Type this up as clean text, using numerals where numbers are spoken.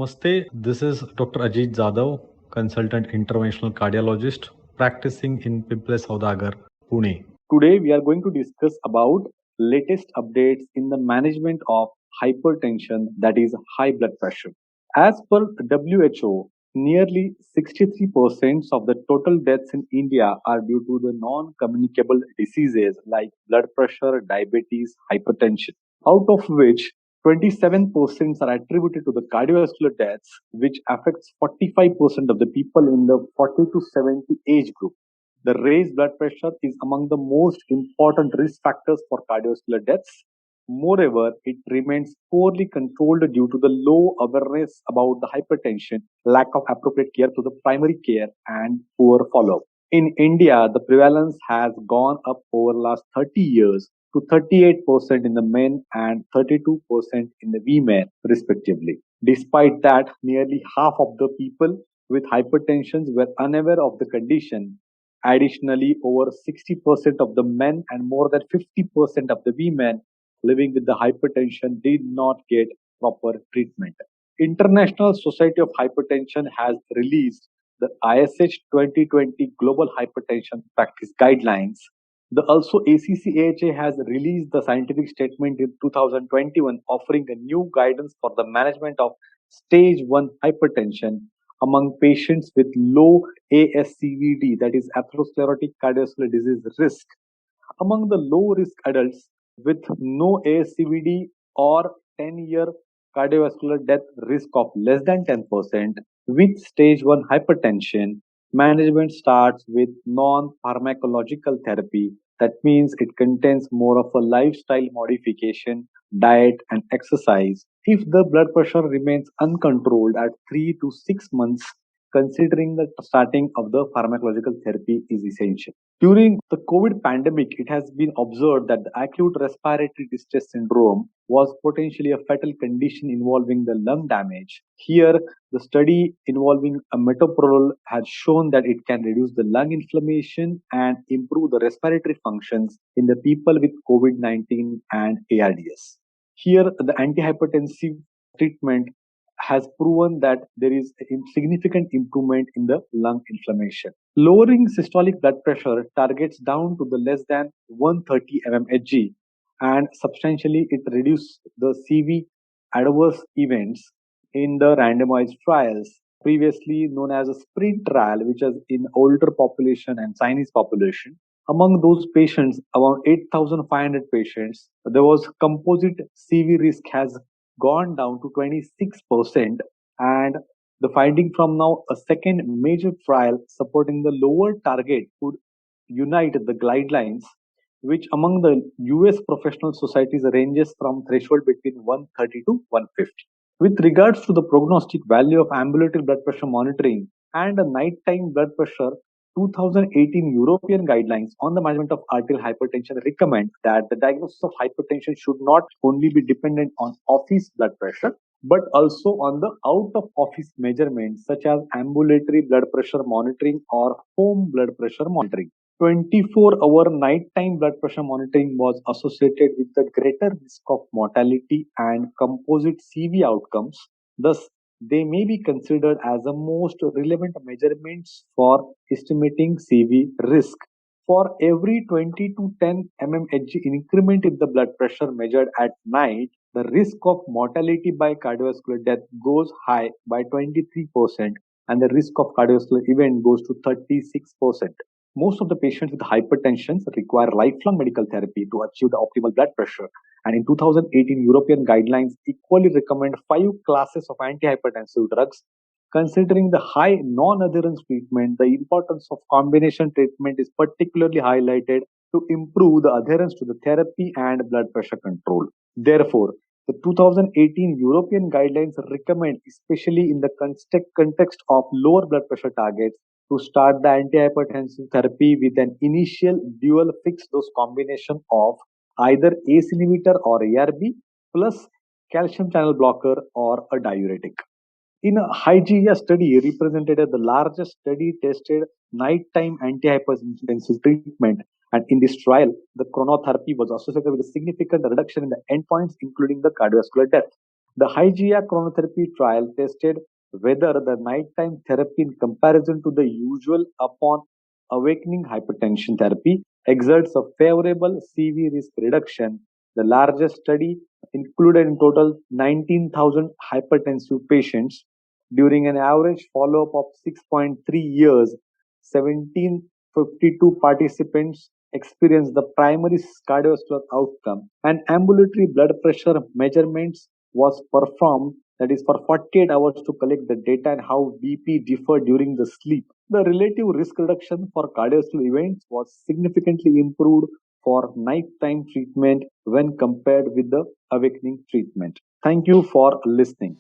Namaste. This is Dr. Ajit Jadhav, consultant interventional cardiologist, practicing in Pimples Saudagar, Pune. Today we are going to discuss about latest updates in the management of hypertension, that is high blood pressure. As per WHO, nearly 63% of the total deaths in India are due to the non-communicable diseases like blood pressure, diabetes, hypertension, out of which 27% are attributed to the cardiovascular deaths, which affects 45% of the people in the 40 to 70 age group. The raised blood pressure is among the most important risk factors for cardiovascular deaths. Moreover, it remains poorly controlled due to the low awareness about the hypertension, lack of appropriate care to the primary care, and poor follow-up. In India, the prevalence has gone up over the last 30 years to 38% in the men and 32% in the women, respectively. Despite that, nearly half of the people with hypertension were unaware of the condition. Additionally, over 60% of the men and more than 50% of the women living with the hypertension did not get proper treatment. International Society of Hypertension has released the ISH 2020 Global Hypertension Practice Guidelines. The also ACC-AHA has released the scientific statement in 2021 offering a new guidance for the management of stage 1 hypertension among patients with low ASCVD, that is atherosclerotic cardiovascular disease risk. Among the low risk adults with no ASCVD or 10-year cardiovascular death risk of less than 10% with stage 1 hypertension, management starts with non-pharmacological therapy. That means it contains more of a lifestyle modification, diet, and exercise. If the blood pressure remains uncontrolled at 3 to 6 months, considering the starting of the pharmacological therapy is essential. During the COVID pandemic, it has been observed that the acute respiratory distress syndrome was potentially a fatal condition involving the lung damage. Here, the study involving a metoprolol has shown that it can reduce the lung inflammation and improve the respiratory functions in the people with COVID-19 and ARDS. Here, the antihypertensive treatment has proven that there is a significant improvement in the lung inflammation. Lowering systolic blood pressure targets down to the less than 130 mmHg, and substantially it reduces the CV adverse events in the randomized trials, previously known as a sprint trial, which is in older population and Chinese population. Among those patients, around 8,500 patients, there was composite CV risk has gone down to 26%, and the finding from now a second major trial supporting the lower target could unite the guidelines, which among the US professional societies ranges from threshold between 130 to 150. With regards to the prognostic value of ambulatory blood pressure monitoring and a nighttime blood pressure, 2018 European guidelines on the management of arterial hypertension recommend that the diagnosis of hypertension should not only be dependent on office blood pressure, but also on the out of office measurements such as ambulatory blood pressure monitoring or home blood pressure monitoring. 24-hour nighttime blood pressure monitoring was associated with the greater risk of mortality and composite CV outcomes. Thus, they may be considered as the most relevant measurements for estimating CV risk. For every 20 to 10 mmHg increment in the blood pressure measured at night, the risk of mortality by cardiovascular death goes high by 23%, and the risk of cardiovascular event goes to 36%. Most of the patients with hypertension require lifelong medical therapy to achieve the optimal blood pressure. And in 2018, European guidelines equally recommend 5 classes of antihypertensive drugs. Considering the high non-adherence treatment, the importance of combination treatment is particularly highlighted to improve the adherence to the therapy and blood pressure control. Therefore, the 2018 European guidelines recommend, especially in the context of lower blood pressure targets, to start the antihypertensive therapy with an initial dual fixed dose combination of either ACE inhibitor or ARB plus calcium channel blocker or a diuretic. In a HYGEIA study represented as the largest study tested nighttime antihypertensive treatment, and in this trial, the chronotherapy was associated with a significant reduction in the endpoints, including the cardiovascular death. The HYGEA chronotherapy trial tested whether the nighttime therapy in comparison to the usual upon awakening hypertension therapy exerts a favorable CV risk reduction. The largest study included in total 19,000 hypertensive patients during an average follow-up of 6.3 years. 1752 participants experienced the primary cardiovascular outcome, and ambulatory blood pressure measurements was performed, that is for 48 hours, to collect the data and how BP differed during the sleep. The relative risk reduction for cardiovascular events was significantly improved for nighttime treatment when compared with the awakening treatment. Thank you for listening.